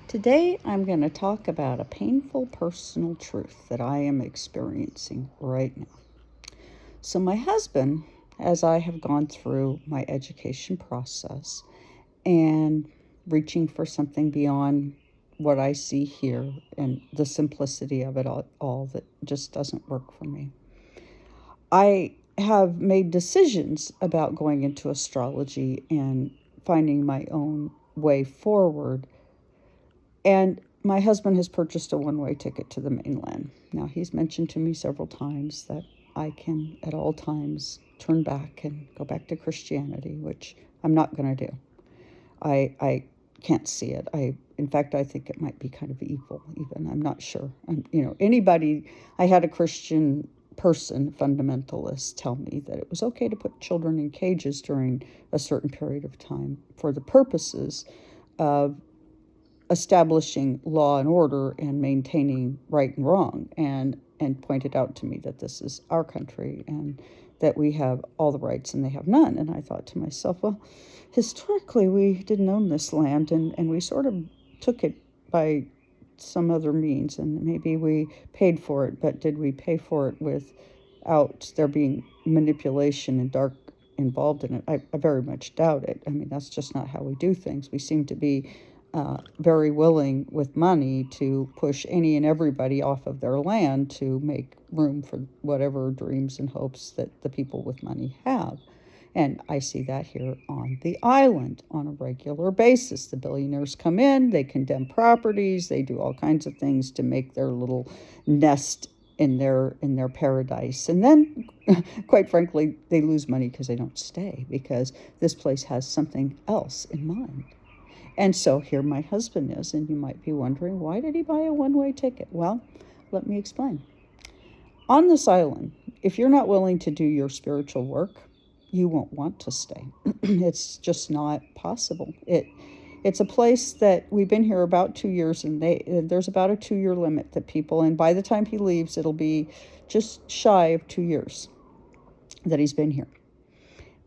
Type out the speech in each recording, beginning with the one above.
Today, I'm going to talk about a painful personal truth that I am experiencing right now. So, my husband, as I have gone through my education process and reaching for something beyond what I see here and the simplicity of it all that just doesn't work for me, I have made decisions about going into astrology and finding my own way forward. And my husband has purchased a one-way ticket to the mainland. Now, he's mentioned to me several times that I can, at all times, turn back and go back to Christianity, which I'm not going to do. I can't see it. In fact, I think it might be kind of evil, even. I'm not sure. I had a Christian person, fundamentalist, tell me that it was okay to put children in cages during a certain period of time for the purposes of establishing law and order and maintaining right and wrong, and pointed out to me that this is our country and that we have all the rights and they have none. And I thought to myself, well, historically we didn't own this land, and we sort of took it by some other means, and maybe we paid for it, but did we pay for it without there being manipulation and dark involved in it? I very much doubt it. I mean, that's just not how we do things. We seem to be very willing with money to push any and everybody off of their land to make room for whatever dreams and hopes that the people with money have. And I see that here on the island on a regular basis. The billionaires come in, they condemn properties, they do all kinds of things to make their little nest in their paradise. And then, quite frankly, they lose money because they don't stay, because this place has something else in mind. And so here my husband is, and you might be wondering, why did he buy a one-way ticket? Well, let me explain. On this island, if you're not willing to do your spiritual work, you won't want to stay. It's just not possible. It's a place that we've been here about 2 years, and there's about a 2-year limit that people, and by the time he leaves, it'll be just shy of 2 years that he's been here.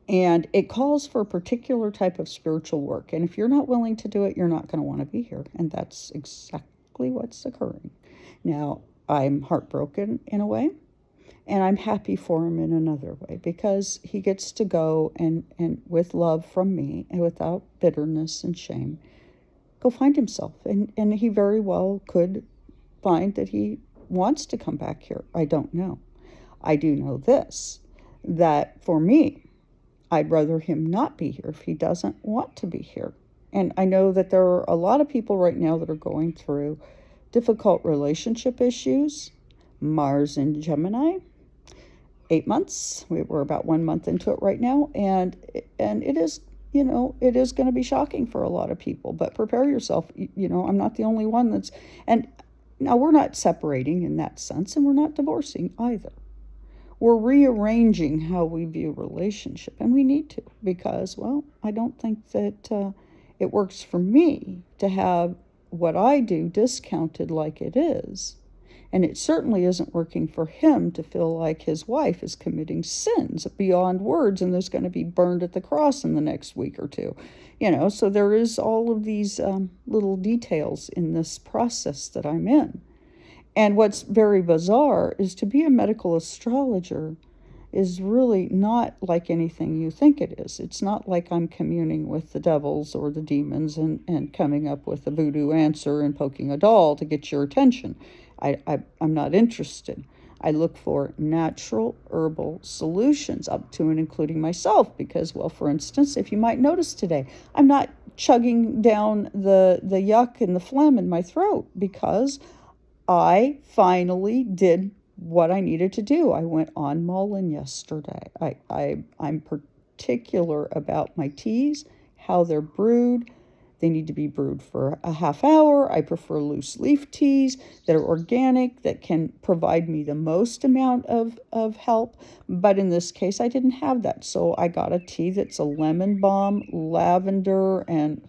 And it calls for a particular type of spiritual work. And if you're not willing to do it, you're not going to want to be here. And that's exactly what's occurring. Now, I'm heartbroken in a way, and I'm happy for him in another way, because he gets to go and with love from me and without bitterness and shame, go find himself. And he very well could find that he wants to come back here. I don't know. I do know this, that for me, I'd rather him not be here if he doesn't want to be here. And I know that there are a lot of people right now that are going through difficult relationship issues. Mars in Gemini, 8 months. We're about 1 month into it right now. And it is, it is going to be shocking for a lot of people. But prepare yourself. I'm not the only one that's... And now we're not separating in that sense, and we're not divorcing either. We're rearranging how we view relationship, and we need to, because, well, I don't think that it works for me to have what I do discounted like it is. And it certainly isn't working for him to feel like his wife is committing sins beyond words and there's going to be burned at the cross in the next week or two. So there is all of these little details in this process that I'm in. And what's very bizarre is to be a medical astrologer is really not like anything you think it is. It's not like I'm communing with the devils or the demons and coming up with a voodoo answer and poking a doll to get your attention. I'm not interested. I look for natural herbal solutions, up to and including myself, because, well, for instance, if you might notice today, I'm not chugging down the yuck and the phlegm in my throat, because I finally did what I needed to do. I went on Mullen yesterday. I'm particular about my teas, how they're brewed. They need to be brewed for a half hour. I prefer loose leaf teas that are organic, that can provide me the most amount of help. But in this case, I didn't have that. So I got a tea that's a lemon balm, lavender, and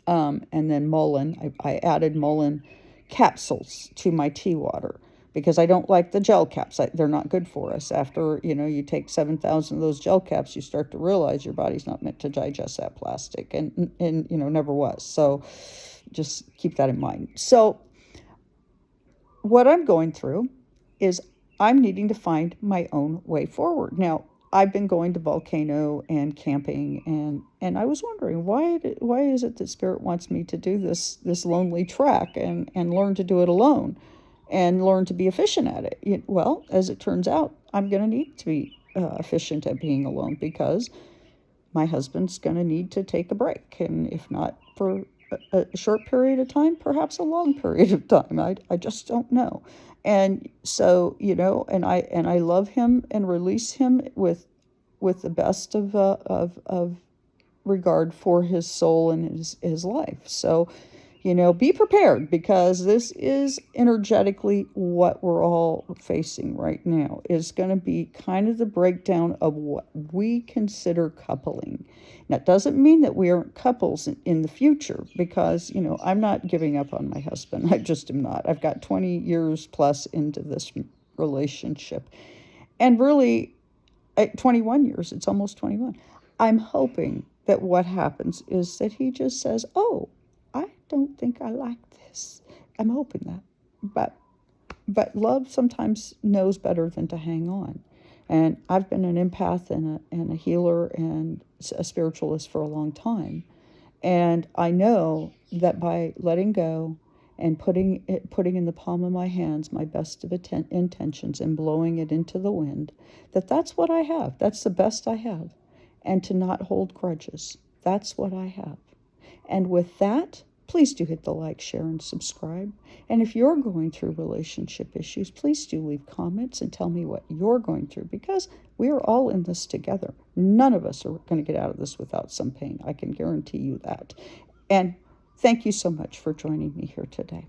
then Mullen. I added Mullen capsules to my tea water, because I don't like the gel caps. They're not good for us. After, you take 7,000 of those gel caps, you start to realize your body's not meant to digest that plastic, and never was. So, just keep that in mind. So what I'm going through is I'm needing to find my own way forward. Now, I've been going to volcano and camping, and I was wondering why is it that Spirit wants me to do this lonely trek and learn to do it alone and learn to be efficient at it. Well, as it turns out, I'm going to need to be efficient at being alone because my husband's going to need to take a break, and if not for a short period of time, perhaps a long period of time. I just don't know. And so, and I love him and release him with the best of regard for his soul and his life. So, be prepared, because this is energetically what we're all facing right now. Is going to be kind of the breakdown of what we consider coupling. Now, it doesn't mean that we aren't couples in the future, because, I'm not giving up on my husband. I just am not. I've got 20 years plus into this relationship. And really, at 21 years, it's almost 21. I'm hoping that what happens is that he just says, oh, I don't think I like this. I'm hoping that. But love sometimes knows better than to hang on. And I've been an empath and a healer and a spiritualist for a long time. And I know that by letting go and putting in the palm of my hands my best of intentions and blowing it into the wind, that's what I have. That's the best I have. And to not hold grudges. That's what I have. And with that, please do hit the like, share, and subscribe. And if you're going through relationship issues, please do leave comments and tell me what you're going through, because we're all in this together. None of us are going to get out of this without some pain. I can guarantee you that. And thank you so much for joining me here today.